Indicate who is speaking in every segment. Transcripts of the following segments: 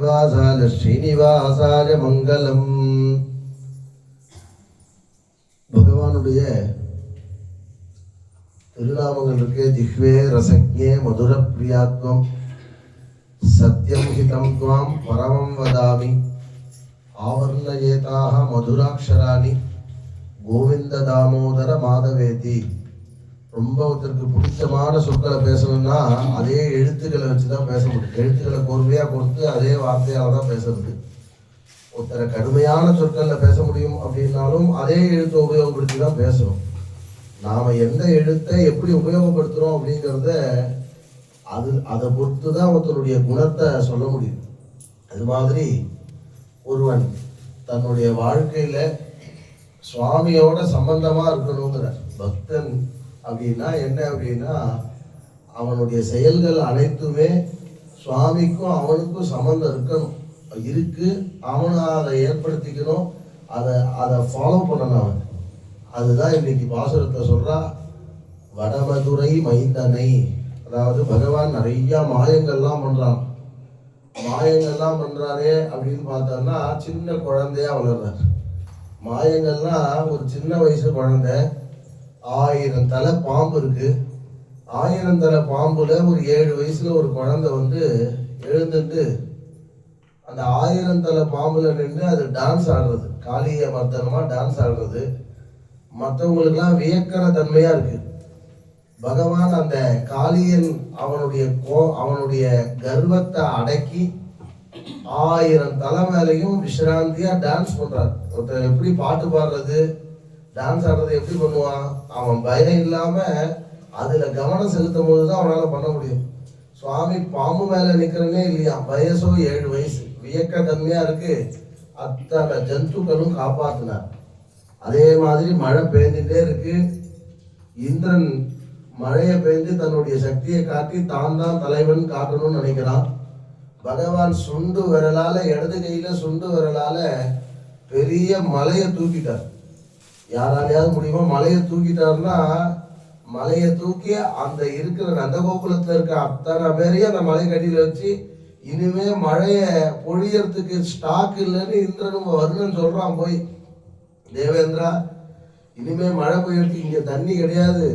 Speaker 1: श्रीनिवासाय श्रीनिवासाय மங்களம். பகவானுடைய திருநாமங்கள் இருக்கு. ஜிஹ்வே ரசக்ஞே மதுர பிரியாத்வம் சத்யம் ஹிதம் துவாம் பரமம் வதாமி ஆவர்ணயேதாக மதுராட்சராணி கோவிந்த தாமோதர மாதவேதி. ரொம்ப ஒருத்தருக்கு பிடிச்சமான சொற்களை பேசணும்னா அதே எழுத்துக்களை வச்சுதான் பேச முடியும். எழுத்துக்களை கோர்வையா கொடுத்து அதே வார்த்தையால தான் பேசுறது. ஒருத்தரை கடுமையான சொற்கள்ல பேச முடியும் அப்படின்னாலும் அதே எழுத்தை உபயோகப்படுத்தி தான் பேசணும். நாம எந்த எழுத்தை எப்படி உபயோகப்படுத்துறோம் அப்படிங்கிறத அதை பொறுத்து தான் ஒருத்தருடைய குணத்தை சொல்ல முடியும். அது மாதிரி ஒருவன் தன்னுடைய வாழ்க்கையில சுவாமியோட சம்பந்தமா இருக்கணுங்கிற பக்தன் அப்படின்னா என்ன அப்படின்னா, அவனுடைய செயல்கள் அனைத்துமே சுவாமிக்கும் அவனுக்கும் சம்பந்தம் இருக்கணும், இருக்கு. அவனை அதை ஏற்படுத்திக்கணும், அதை ஃபாலோ பண்ணணும் அவன். அதுதான் இன்னைக்கு பாசுரத்தை சொல்றா, வடமதுரை மைந்தனை. அதாவது பகவான் நிறைய மாயங்கள்லாம் பண்றான். மாயங்கள்லாம் பண்றாரே அப்படின்னு பார்த்தோம்னா சின்ன குழந்தையா வளர்றார். மாயங்கள்லாம் ஒரு சின்ன வயசு குழந்தை 1000 தலை பாம்பு இருக்கு. 1000 தலை பாம்புல ஒரு 7 வயசுல ஒரு குழந்தை எழுந்துட்டு அந்த 1000 தலை பாம்புல நின்று அது டான்ஸ் ஆடுறது, காளிய மர்தனமா டான்ஸ் ஆடுறது மற்றவங்களுக்கெல்லாம் வியக்கிற தன்மையா இருக்கு. பகவான் அந்த காளியன் அவனுடைய கர்வத்தை அடக்கி 1000 தலை மேலையும் விசிராந்தியா டான்ஸ் பண்றார். ஒருத்தர் எப்படி பாட்டு பாடுறது டான்ஸ் ஆடுறது எப்படி பண்ணுவான்? அவன் பயம் இல்லாம அதுல கவனம் செலுத்தும் போதுதான் அவனால பண்ண முடியும். சுவாமி பாம்பு மேல நிக்கிறனே இல்லையா, வயசோ 7 வயசு, வியக்க தன்மையா இருக்கு. அத்தனை ஜந்துக்களும் காப்பாத்தினார். அதே மாதிரி மழை பெய்ந்துட்டே இருக்கு. இந்திரன் மழையை பெய்ந்து தன்னுடைய சக்தியை காட்டி தான் தலைவன் காட்டணும்னு நினைக்கிறான். பகவான் சுண்டு விரலால, இடது கையில சுண்டு விரலால பெரிய மலையை தூக்கிட்டார். யாராலையாவது முடியுமா? மலையை தூக்கிட்டாருன்னா மலையை தூக்கி அந்த இருக்கிற நந்தகோகுலத்துல இருக்க அத்தனை பேரையும் அந்த மலை கட்டியில வச்சு இனிமே மழைய பொழியறதுக்கு ஸ்டாக் இல்லைன்னு இந்திரனும் வருணன் சொல்றான். போய் தேவேந்திரா, இனிமே மழை பெய்யறதுக்கு இங்க தண்ணி கிடையாது,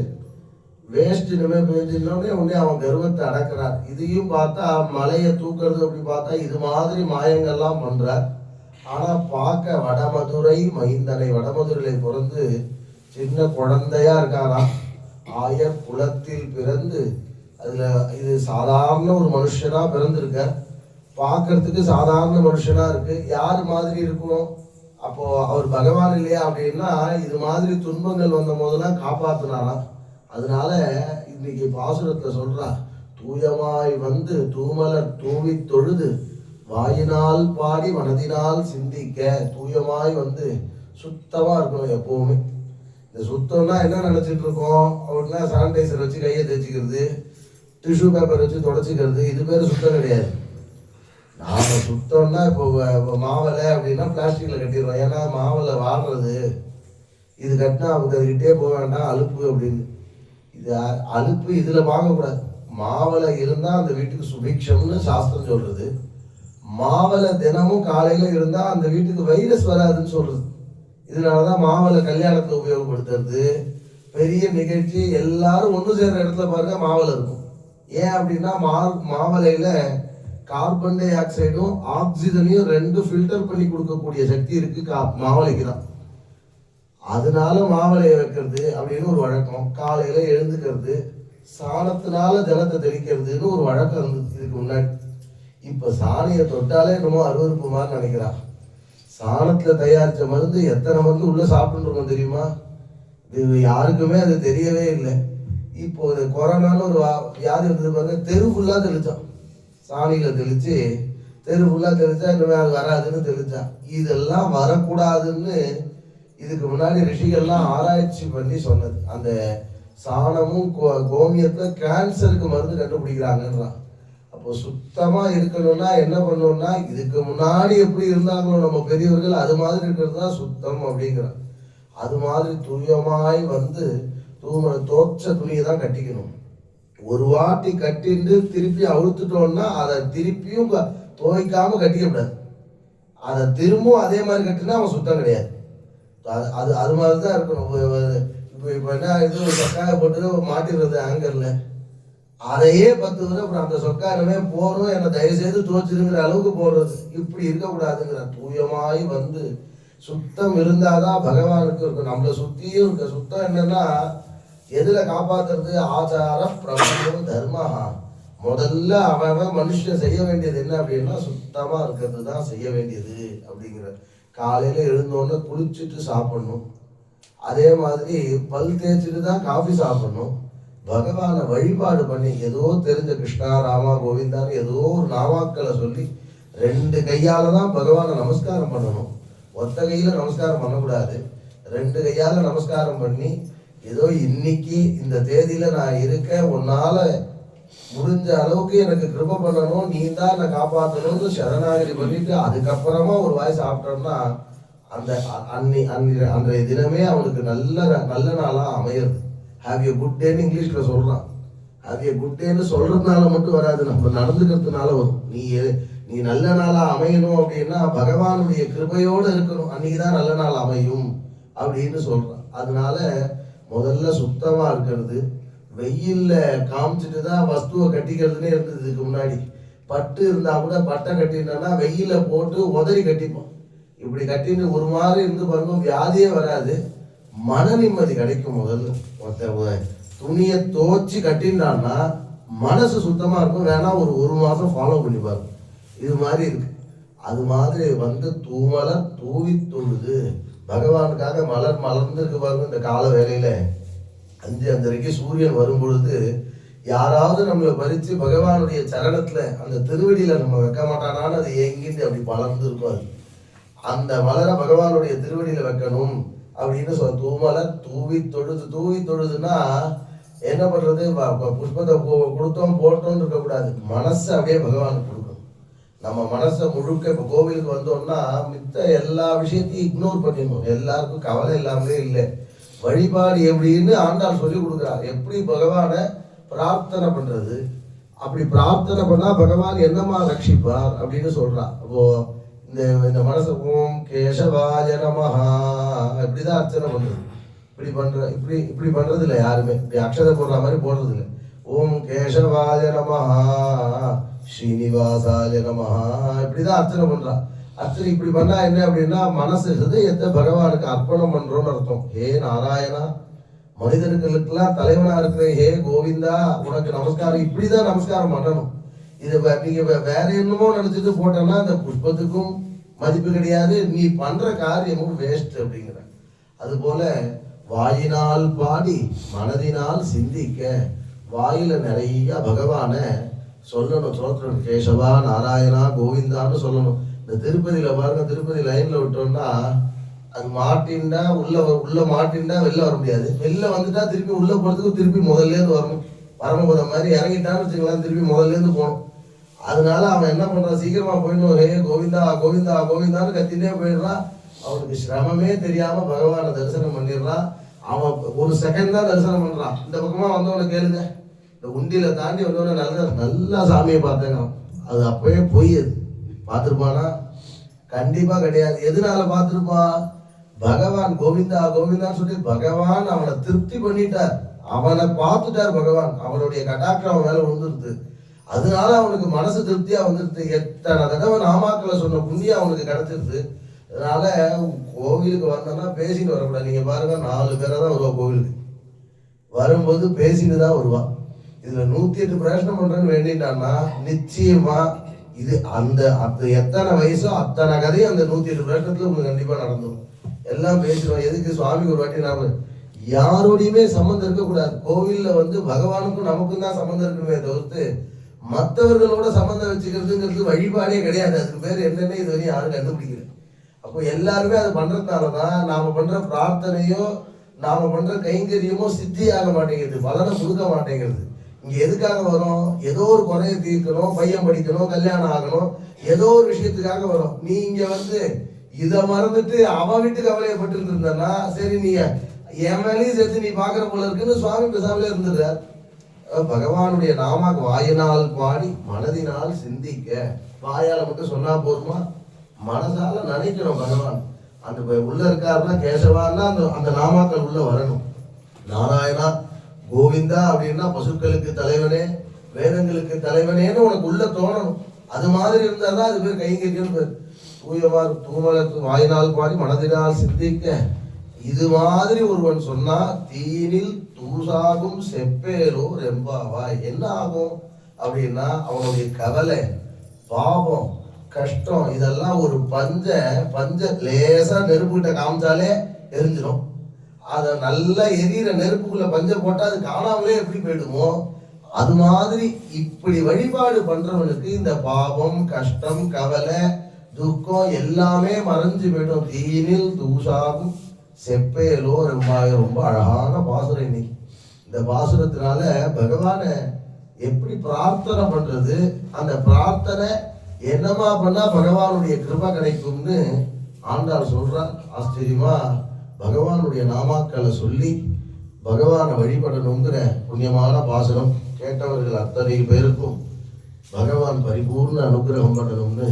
Speaker 1: வேஸ்ட் இனிமே பெய்ஞ்சினோடனே உடனே அவன் கர்வத்தை அடக்கிறார். இதையும் பார்த்தா மலையை தூக்குறது அப்படி பார்த்தா இது மாதிரி மாயங்கள்லாம் பண்றார். ஆனா பார்க்க வடமதுரை மைந்தனை, வடமதுரையில பிறந்து சின்ன குழந்தையா இருக்காராம். ஆயர் குலத்தில் பிறந்து, அதுல இது சாதாரண ஒரு மனுஷனா பிறந்திருக்க, பார்க்கறதுக்கு சாதாரண மனுஷனா இருக்கு. யார் மாதிரி இருக்கும்? அப்போ அவர் பகவான் இல்லையா அப்படின்னா இது மாதிரி துன்பங்கள் வந்த போதெல்லாம் காப்பாத்தினாராம். அதனால இன்னைக்கு பாசுரத்தை சொல்றா, தூயமாய் வந்து தூமலர் தூவி தொழுது வாயினால் பாடி மனதினால் சிந்திக்க. தூயமாய் சுத்தமா இருக்கணும் எப்பவுமே. இந்த சுத்தம்னா என்ன நினைச்சிட்டு இருக்கோம் அப்படின்னா, சானிடைசர் வச்சு கையை தேய்ச்சிக்கிறது, டிஷ்யூ பேப்பர் வச்சு தொடச்சிக்கிறது, இது பேர் சுத்தம் கிடையாது. நாம சுத்தம்னா இப்போ மாவலை அப்படின்னா பிளாஸ்டிக்ல கட்டிடுறோம். ஏன்னா மாவலை வாடுறது, இது கட்டினா அதுக்கிட்டே போக வேண்டாம் அலுப்பு அப்படின்னு. இது அலுப்பு இதுல வாங்கக்கூடாது. மாவலை இருந்தா அந்த வீட்டுக்கு சுபிக்ஷம்னு சாஸ்திரம் சொல்றது. மாவலை தினமும் காலையில இருந்தா அந்த வீட்டுக்கு வைரஸ் வராதுன்னு சொல்றது. இதனாலதான் மாவலை கல்யாணத்துல உபயோகப்படுத்துறது, பெரிய நிகழ்ச்சி எல்லாரும் ஒன்று சேர்ற இடத்துல பாருங்க மாவலை இருக்கும். ஏன் அப்படின்னா மாவலையில கார்பன் டை ஆக்சைடும் ஆக்சிஜனையும் 2 ஃபில்டர் பண்ணி கொடுக்கக்கூடிய சக்தி இருக்கு மாவலைக்கு தான். அதனால மாவலையை வைக்கிறது அப்படின்னு ஒரு வழக்கம். காலையில எழுந்துக்கிறது, சாணத்தினால ஜலத்தை தெளிக்கிறதுன்னு ஒரு வழக்கம் இருந்தது இதுக்கு முன்னாடி. இப்ப சாணியை தொட்டாலே என்னமோ அருவருப்பு மாதிரி நினைக்கிறான். சாணத்துல தயாரிச்ச மருந்து எத்தனை மருந்து உள்ள சாப்பிட்டுருக்கோம் தெரியுமா? இது யாருக்குமே அது தெரியவே இல்லை. இப்போ இது கொரோனான்னு ஒரு வியாதி இருந்தது பாருங்க, தெரு ஃபுல்லா தெளிச்சான். சாணியில தெளிச்சு தெரு ஃபுல்லா தெளிச்சா இனிமே அது வராதுன்னு தெளிச்சான். இதெல்லாம் வரக்கூடாதுன்னு இதுக்கு முன்னாடி ரிஷிகள்லாம் ஆராய்ச்சி பண்ணி சொன்னது. அந்த சாணமும் கோமியத்துல கேன்சருக்கு மருந்து கண்டுபிடிக்கிறாங்கன்றான். அப்போ சுத்தமா இருக்கணும்னா என்ன பண்ணணும்னா, இதுக்கு முன்னாடி எப்படி இருந்தாங்களோ நம்ம பெரியவர்கள் அது மாதிரி இருக்கிறது தான் சுத்தம் அப்படிங்கிறான். அது மாதிரி தூயமாய் தோற்ற துணியை தான் கட்டிக்கணும். ஒரு வாட்டி கட்டிட்டு திருப்பி அழுத்துட்டோம்னா அதை திருப்பியும் துவைக்காம கட்டிக்கப்படாது. அதை திரும்பவும் அதே மாதிரி கட்டினா அவன் சுத்தம் கிடையாது. அது அது மாதிரி தான் இருக்கணும். இப்போ என்ன இது சொக்காய போட்டு மாட்டிடுறது ஆங்கரில், அதையே 10 தடவை அப்புறம் அந்த சொக்காரமே போகிறோம் என்னை தயவுசெய்து துவச்சிருங்கிற அளவுக்கு போடுறது. இப்படி இருக்கக்கூடாதுங்கிற தூயமாய் வந்து சுத்தம் இருந்தாதான் பகவானுக்கு இருக்கும். நம்மளை சுற்றியும் இருக்க சுத்தம் என்னன்னா எதில் காப்பாற்றுறது? ஆச்சார பிரபஞ்சம் தர்மஹா. முதல்ல அவன் மனுஷன் செய்ய வேண்டியது என்ன அப்படின்னா சுத்தமாக இருக்கிறது தான் செய்ய வேண்டியது அப்படிங்கிற. காலையில் எழுந்தோடனே குளிச்சுட்டு சாப்பிடணும். அதே மாதிரி பல் தேய்ச்சிட்டு தான் காஃபி சாப்பிடணும். பகவானை வழிபாடு பண்ணி ஏதோ தெரிஞ்ச கிருஷ்ணா ராமா கோவிந்தான்னு ஏதோ ஒரு நாமாக்களை சொல்லி 2 கையால் தான் பகவானை நமஸ்காரம் பண்ணணும். ஒத்த கையில் நமஸ்காரம் பண்ணக்கூடாது. 2 கையால் நமஸ்காரம் பண்ணி ஏதோ இன்னைக்கு இந்த தேதியில் நான் இருக்கேன், உன்னால் முடிஞ்ச அளவுக்கு எனக்கு கிருபை பண்ணணும், நீ தான் என்னை காப்பாற்றணும்னு சரணாகதி பண்ணிட்டு அதுக்கப்புறமா ஒரு வாய் சாப்பிட்டோம்னா அந்த அன்றைய தினமே அவனுக்கு நல்ல நாளாக அமையிறது. ஹாவ் ஏ குட் டேன்னு இங்கிலீஷில் சொல்கிறான். ஹாவ் ஏ குட் டேன்னு சொல்கிறதுனால மட்டும் வராது, நம்ம நடந்துக்கிறதுனால வரும். நீ நல்ல நாளாக அமையணும் அப்படின்னா பகவானுடைய கிருபையோடு இருக்கணும், அன்றைக்கி தான் நல்ல நாள் அமையும் அப்படின்னு சொல்கிறான். அதனால முதல்ல சுத்தமாக இருக்கிறது. வெயிலில் காமிச்சிட்டு தான் வஸ்துவை கட்டிக்கிறதுனே இருந்தது. இதுக்கு முன்னாடி பட்டு இருந்தால் கூட பட்டை கட்டினா வெயிலில் போட்டு உதறி கட்டிப்போம். இப்படி கட்டின்னு ஒரு மாதிரி இருந்து பாருங்க, வியாதியே வராது, மன நிம்மதி கிடைக்கும். முதல்ல துணியை துவச்சி கட்டினான்னா மனசு சுத்தமாக இருக்கும். வேணா ஒரு மாதம் ஃபாலோ பண்ணி பாருங்க, இது மாதிரி இருக்கு. அது மாதிரி வந்து தூமலர் தூவி தொழுது பகவானுக்காக மலர்ந்து இருக்கு பாருங்க. இந்த கால வேலையில 5:30 சூரியன் வரும் பொழுது யாராவது நம்மளை பறித்து பகவானுடைய சரணத்துல அந்த திருவடியில நம்ம வைக்க மாட்டானான்னு அது எங்கிட்டு அப்படி மலர்ந்து இருக்கும். அது அந்த மலரை பகவானுடைய திருவடியில வைக்கணும் அப்படின்னு சொல்ல. தூமலர் தூவி தொழுதுன்னா என்ன பண்றது? புஷ்பத்தை கொடுத்தோம் போட்டோம்னு இருக்கக்கூடாது. மனசை அப்படியே பகவானுக்கு கொடுக்கணும். நம்ம மனசை முழுக்க இப்போ கோவிலுக்கு வந்தோம்னா மித்த எல்லா விஷயத்தையும் இக்னோர் பண்ணிடணும். எல்லாருக்கும் கவலை இல்லாமலே இல்லை. வழிபாடு எப்படின்னு ஆண்டாள் சொல்லி கொடுக்குறார். எப்படி பகவானை பிரார்த்தனை பண்றது, அப்படி பிரார்த்தனை பண்ணா பகவான் என்னமா ரட்சிப்பார் அப்படின்னு சொல்றான். அப்போ இந்த மனசு ஓம் கேசவாய நமஹா இப்படிதான் அர்ச்சனை பண்றது. இப்படி பண்றது இல்லை யாருமே. இப்படி அக்ஷதை போடுற மாதிரி போடுறது இல்லை. ஓம் கேசவாய நமஹா ஸ்ரீனிவாசாய நமஹா இப்படிதான் அர்ச்சனை பண்றான். அர்ச்சனை இப்படி பண்ணா என்ன அப்படின்னா மனசு ஹிருதயத்தை பகவானுக்கு அர்ப்பணம் பண்றோம்னு அர்த்தம். ஹே நாராயணா, மனிதர்களுக்கெல்லாம் தலைவனா இருக்கிற ஹே கோவிந்தா உனக்கு நமஸ்காரம். இப்படிதான் நமஸ்காரம் பண்ணணும். இது நீங்க வேற என்னமோ நினைச்சிட்டு போட்டோம்னா அந்த புஷ்பத்துக்கும் மதிப்பு கிடையாது, நீ பண்ற காரியமும் வேஸ்ட் அப்படிங்கிற. அது போல வாயினால் பாடி மனதினால் சிந்திக்க, வாயில நிறைய பகவானை சொல்லணும். சோத்திரம் கேசவா நாராயணா கோவிந்தான்னு சொல்லணும். இந்த திருப்பதியில பாருங்க, திருப்பதி லைன்ல விட்டோம்னா அது மாட்டின்டா உள்ள மாட்டின்டா வெளில வர முடியாது. வெளில வந்துட்டா திருப்பி உள்ள போறதுக்கு திருப்பி முதல்ல இருந்து வரணும். வரம்போத மாதிரி இறங்கிட்டான்னு வச்சுக்கலாம், திருப்பி முதல்ல இருந்து போகணும். அதனால அவன் என்ன பண்றான், சீக்கிரமா போயிடணும். ஹே கோவிந்தா கோவிந்தா கோவிந்தான்னு கத்தினே போயிடுறான். அவனுக்கு சிரமமே தெரியாம பகவானை தரிசனம் பண்ணிடுறான். அவன் ஒரு செகண்ட் தான் தரிசனம் பண்றான். இந்த பக்கமா வந்தவனை கேளுங்க, இந்த உண்டியில தாண்டி வந்தவன நல்லா சாமியை பார்த்தேங்க. அது அப்பவே போய் பார்த்துருப்பானா? கண்டிப்பா கிடையாது. எதனால பார்த்துருப்பான்? பகவான் கோவிந்தா கோவிந்தான்னு சொல்லி பகவான் அவனை திருப்தி பண்ணிட்டார். அவனை பார்த்துட்டார் பகவான். அவனுடைய கட்டாட்டம் அவன் மேல விழுந்துருது. அதனால அவனுக்கு மனசு திருப்தியா வந்துருது. எத்தனை தடவை நாமாக்களை சொன்ன புண்ணியம் அவனுக்கு கிடைச்சிருது. அதனால கோவிலுக்கு வந்தோம்னா பேசின்னு வரக்கூடாது. நீங்க பாருங்க, 4 பேரை தான் வருவா கோவிலுக்கு. வரும்போது பேசின்னு தான் வருவான். இதுல 108 பிரயோஜனம் பண்றேன்னு வேண்டிட்டான்னா நிச்சயமா இது அந்த எத்தனை வயசோ அத்தனை கதையும் அந்த 108 பிரயோஜனத்துல உங்களுக்கு கண்டிப்பா நடந்துடும். எல்லாம் பேசிடுவோம். எதுக்கு சுவாமிக்கு ஒரு வாட்டி நாம யாரோடையுமே சம்மந்தம் இருக்கக்கூடாது. கோவில்ல வந்து பகவானுக்கும் நமக்கும் தான் சம்மந்தம் இருக்கணுமே தவிர்த்து மற்றவர்களோட சம்மந்தம் வச்சுக்கிறதுங்கிறது வழிபாடே கிடையாது. அதுக்கு பேர் என்னன்னு இது வரையும் யாரும் கண்டுபிடிக்கல. அப்போ எல்லாருமே அதை பண்றதுனாலதான் நாம பண்ற பிரார்த்தனையோ நாம பண்ற கைங்கரியமோ சித்தி ஆக மாட்டேங்குது, பலனை கொடுக்க மாட்டேங்கிறது. இங்க எதுக்காக வரும்? ஏதோ ஒரு குறையை தீர்க்கணும், பையன் படிக்கணும், கல்யாணம் ஆகணும், ஏதோ ஒரு விஷயத்துக்காக வரும். நீ இங்க வந்து இதை மறந்துட்டு அவன் வீட்டு கவலையப்பட்டு இருந்தனா சரி, நீ என் மேலேயும் சேர்த்து நீ பாக்குற போல இருக்குன்னு சுவாமி பேசாமலே இருந்துடுறார். பகவானுடைய நாம வாயினால் பாடி மனதினால் சிந்திக்க வாயால மட்டும் சொன்னா போதுமா? மனசால நினைக்கணும் பகவான். அந்த உள்ள இருக்காருன்னா கேசவான்னா அந்த நாமாக்கள் உள்ள வரணும். நாராயணா கோவிந்தா அப்படின்னா பசுக்களுக்கு தலைவனே வேதங்களுக்கு தலைவனேன்னு உனக்கு உள்ள தோணணும். அது மாதிரி இருந்தா தான் அது பேர் கைங்கரியம்னு பேர். தூயவார் தூமலத்து வாயினால் பாடி மனதினால் சிந்திக்க இது மாதிரி ஒருவன் சொன்னா தீனில் தூசாகும் செப்பேலோ ரெம்பாவாய். என்ன ஆகும் அப்படின்னா அவனுடைய கவலை பாவம் கஷ்டம் இதெல்லாம் ஒரு பஞ்ச லேசா நெருப்புகிட்ட காமிச்சாலே எரிஞ்சிடும். அதை நல்லா எரியிற நெருப்புக்குள்ள பஞ்ச போட்டா அது காணாமலே எப்படி போயிடுமோ அது மாதிரி இப்படி வழிபாடு பண்றவனுக்கு இந்த பாவம் கஷ்டம் கவலை துக்கம் எல்லாமே மறைஞ்சு போயிடும். தீனில் தூசாகும் செப்பேலோ ரொம்ப அழகான பாசுரம் இன்னைக்கு. இந்த பாசுரத்தினால பகவான எப்படி பிரார்த்தனை பண்றது, அந்த பிரார்த்தனை என்னமா பண்ணா பகவானுடைய கிருபை கிடைக்கும்னு ஆண்டாள் சொல்றார். ஆச்சரியமா பகவானுடைய நாமாக்களை சொல்லி பகவானை வழிபடணுங்கிற புண்ணியமான பாசுரம் கேட்டவர்கள் அத்தனை பேருக்கும் பகவான் பரிபூர்ண அனுகிரகம் பண்ணணும்னு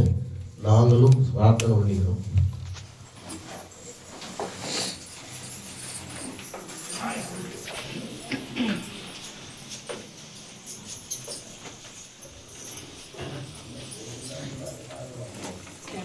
Speaker 1: நாங்களும் பிரார்த்தனை பண்ணிக்கிறோம்.